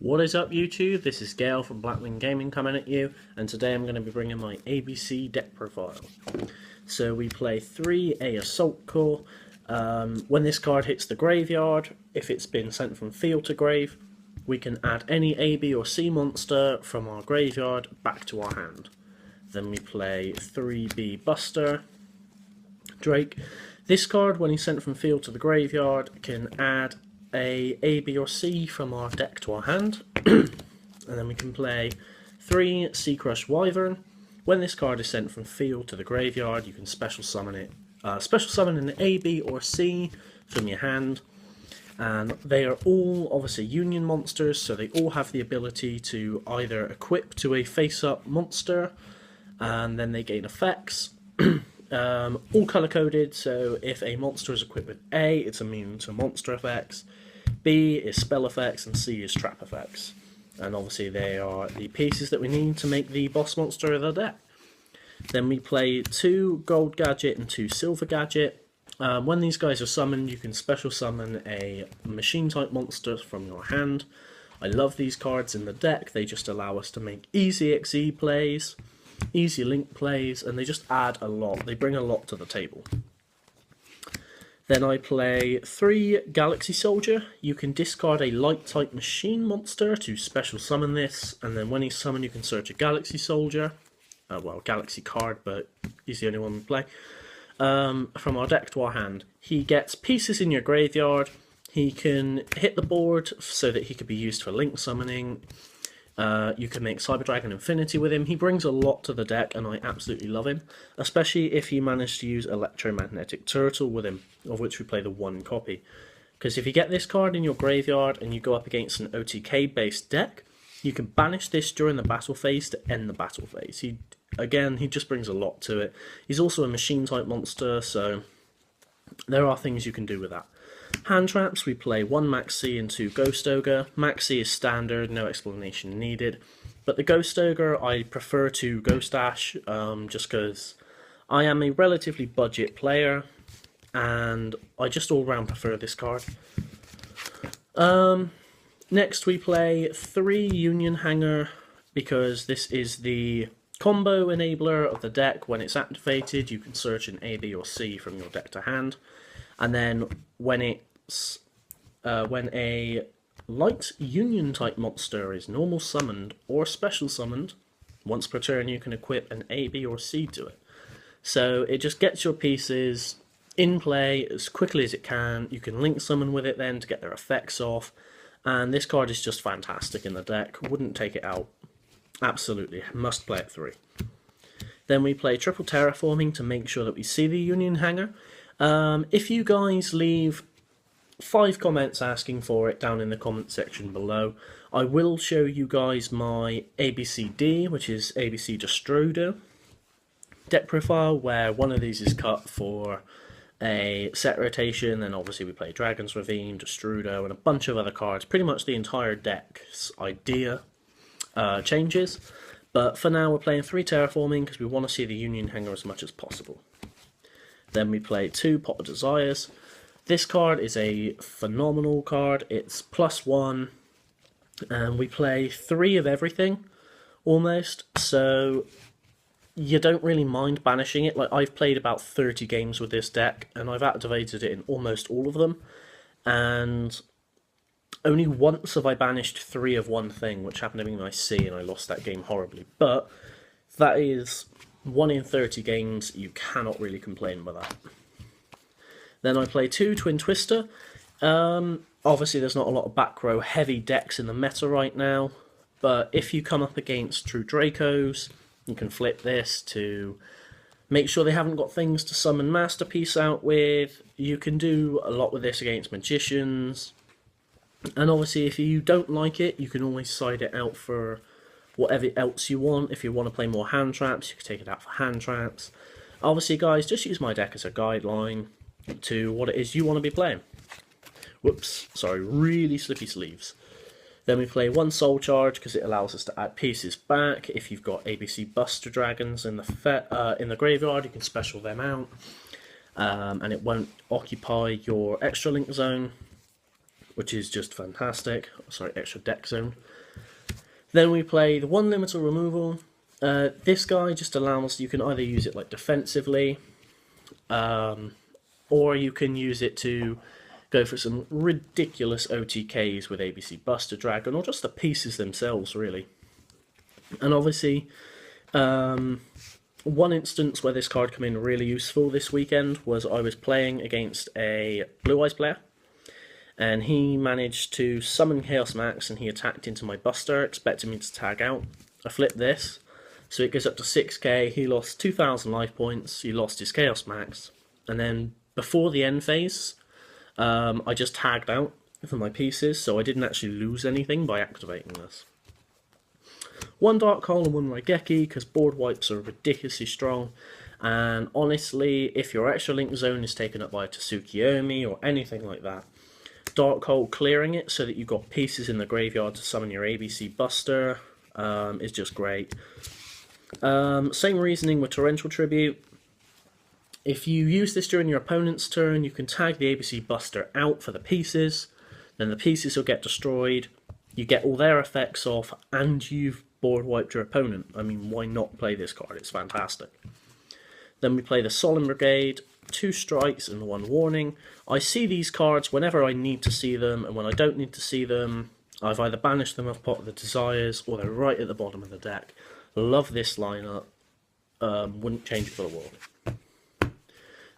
What is up YouTube? This is Gail from Blackwing Gaming coming at you, and today I'm going to be bringing my ABC deck profile. So we play 3 Assault Core. When this card hits the graveyard, if it's been sent from field to grave, we can add any A, B or C monster from our graveyard back to our hand. Then we play 3B Buster Drake. This card, when he's sent from field to the graveyard, can add A, B or C from our deck to our hand. And then we can play 3 Sea Crush Wyvern. When this card is sent from field to the graveyard, you can special summon it. Special summon an A, B or C from your hand. And they are all obviously union monsters, so they all have the ability to either equip to a face-up monster, and then they gain effects. All colour-coded, so if a monster is equipped with A, it's immune to monster effects, B is spell effects, and C is trap effects. And obviously they are the pieces that we need to make the boss monster of the deck. Then we play 2 Gold Gadget and 2 Silver Gadget. When these guys are summoned, you can special summon a machine-type monster from your hand. I love these cards in the deck. They just allow us to make easy XE plays, easy link plays, and they just add a lot. They bring a lot to the table. Then I play 3 Galaxy Soldier. You can discard a light-type machine monster to special summon this, and then when he's summoned you can search a Galaxy Soldier. Well, Galaxy card, but he's the only one we play. From our deck to our hand. He gets pieces in your graveyard. He can hit the board so that he could be used for link summoning. You can make Cyber Dragon Infinity with him. He brings a lot to the deck and I absolutely love him, especially if you manage to use Electromagnetic Turtle with him, of which we play the 1 copy. Because if you get this card in your graveyard and you go up against an OTK based deck, you can banish this during the battle phase to end the battle phase. He just brings a lot to it. He's also a machine type monster, so there are things you can do with that. Hand traps, we play 1 Maxi and 2 Ghost Ogre. Maxi is standard, no explanation needed. But the Ghost Ogre I prefer to Ghost Dash, just because I am a relatively budget player, and I just all round prefer this card. Next we play 3 Union Hanger, because this is the combo enabler of the deck. When it's activated, you can search an A, B or C from your deck to hand. And then when a light union type monster is normal summoned or special summoned, once per turn you can equip an A, B or C to it. So it just gets your pieces in play as quickly as it can. You can link summon with it then to get their effects off. And this card is just fantastic in the deck. Wouldn't take it out. Absolutely. Must play at 3. Then we play triple terraforming to make sure that we see the Union Hanger. If you guys leave 5 comments asking for it down in the comment section below, I will show you guys my ABCD, which is ABC Destrodo deck profile, where one of these is cut for a set rotation, and obviously we play Dragon's Ravine, Destrudo, and a bunch of other cards. Pretty much the entire deck's idea changes, but for now we're playing 3 terraforming because we want to see the Union Hanger as much as possible. Then we play 2 Pot of Desires. This card is a phenomenal card. It's +1, and we play 3 of everything almost, so you don't really mind banishing it. Like, I've played about 30 games with this deck and I've activated it in almost all of them, and only once have I banished 3 of one thing, which happened to be my C, and I lost that game horribly. But that is 1 in 30 games. You cannot really complain with that. Then I play 2 Twin Twister. Obviously there's not a lot of back row heavy decks in the meta right now, but if you come up against True Dracos, you can flip this to make sure they haven't got things to summon Masterpiece out with. You can do a lot with this against Magicians. And obviously if you don't like it, you can always side it out for whatever else you want. If you want to play more hand traps, you can take it out for hand traps. Obviously guys, just use my deck as a guideline to what it is you want to be playing. Whoops, sorry, really slippy sleeves. Then we play 1 Soul Charge because it allows us to add pieces back. If you've got ABC Buster Dragons in the graveyard, you can special them out, and it won't occupy your extra link zone. which is just fantastic. Sorry, extra deck zone. Then we play the one limiter removal. This guy just allows, you can either use it like defensively, or you can use it to go for some ridiculous OTKs with ABC Buster Dragon, or just the pieces themselves, really. And obviously, one instance where this card came in really useful this weekend was I was playing against a Blue Eyes player, and he managed to summon Chaos Max, and he attacked into my Buster, expecting me to tag out. I flipped this, so it goes up to 6k, he lost 2,000 life points, he lost his Chaos Max, and then before the end phase, I just tagged out for my pieces, so I didn't actually lose anything by activating this. One Dark Hole and one Raigeki, because board wipes are ridiculously strong, and honestly, if your extra link zone is taken up by a Yugioh or anything like that, Dark Hole clearing it so that you've got pieces in the graveyard to summon your ABC Buster is just great. Same reasoning with Torrential Tribute. If you use this during your opponent's turn, you can tag the ABC Buster out for the pieces, then the pieces will get destroyed, you get all their effects off, and you've board wiped your opponent. I mean, why not play this card? It's fantastic. Then we play the Solemn Brigade, 2 strikes and 1 warning. I see these cards whenever I need to see them, and when I don't need to see them, I've either banished them off Pot of the Desires, or they're right at the bottom of the deck. Love this lineup, wouldn't change it for the world.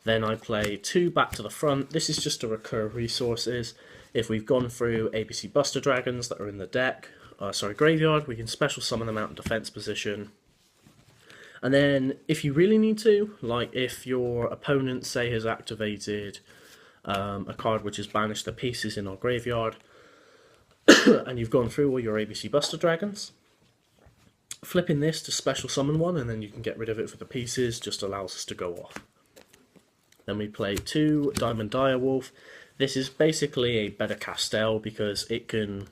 Then I play 2 back to the front. This is just to recur resources. If we've gone through ABC Buster Dragons that are in the deck, graveyard, we can special summon them out in defense position. And then if you really need to, like if your opponent, say, has activated a card which has banished the pieces in our graveyard, and you've gone through all your ABC Buster Dragons, flipping this to special summon one, and then you can get rid of it for the pieces, just allows us to go off. Then we play 2 Diamond Direwolf. This is basically a better Castel because it can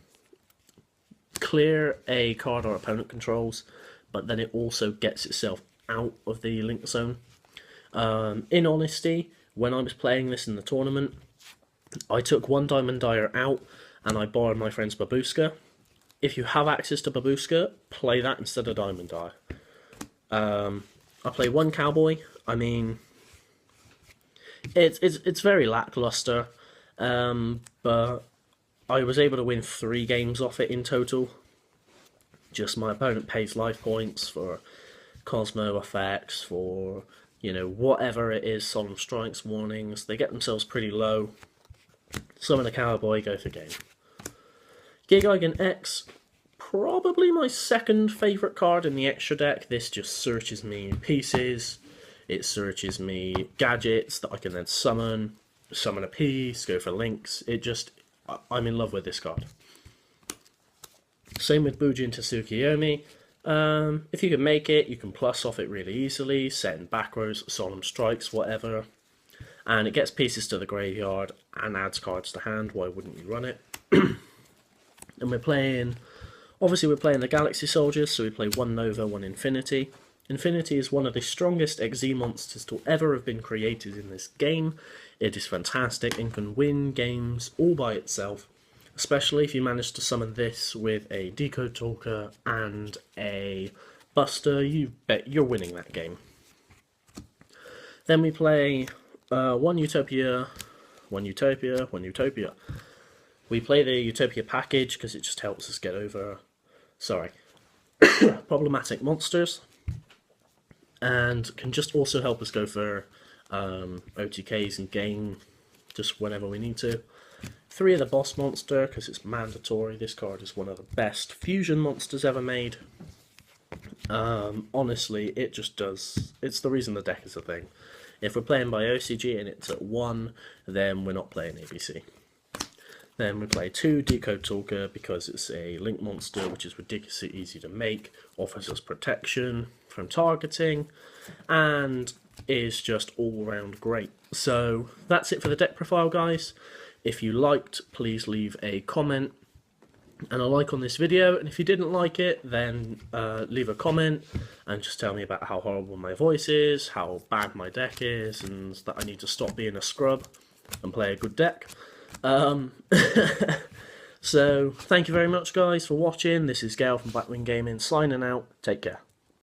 clear a card our opponent controls, but then it also gets itself out of the link zone. In honesty, when I was playing this in the tournament, I took 1 Diamond Dyer out and I borrowed my friend's Babushka. If you have access to Babushka, play that instead of Diamond Dyer. I play 1 Cowboy. I mean, it's very lackluster, but I was able to win 3 games off it in total. Just my opponent pays life points for Cosmo effects, for, you know, whatever it is, Solemn Strikes, warnings. They get themselves pretty low. Summon a Cowboy, go for game. Gigigen X, probably my second favourite card in the extra deck. This just searches me pieces. It searches me gadgets that I can then summon a piece, go for links. I'm in love with this card. Same with Bujin to Tsukiyomi. If you can make it, you can plus off it really easily, set in back rows, Solemn Strikes, whatever. And it gets pieces to the graveyard and adds cards to hand. Why wouldn't you run it? And we're playing the Galaxy Soldiers, so we play 1 Nova, 1 Infinity. Infinity is one of the strongest XZ monsters to ever have been created in this game. It is fantastic and can win games all by itself, especially if you manage to summon this with a Decode Talker and a Buster. You bet you're winning that game. Then we play 1 Utopia, 1 Utopia, 1 Utopia. We play the Utopia package because it just helps us get over, problematic monsters, and can just also help us go for OTKs and gain just whenever we need to. 3 of the boss monster because it's mandatory. This card is one of the best fusion monsters ever made. Honestly, it just does. It's the reason the deck is a thing. If we're playing by OCG and it's at 1, then we're not playing ABC. Then we play 2 Decode Talker because it's a link monster which is ridiculously easy to make, offers us protection from targeting, and is just all round great. So that's it for the deck profile, guys. If you liked, please leave a comment and a like on this video, and if you didn't like it, then leave a comment and just tell me about how horrible my voice is, how bad my deck is, and that I need to stop being a scrub and play a good deck. So, thank you very much, guys, for watching. This is Gale from Blackwing Gaming, signing out. Take care.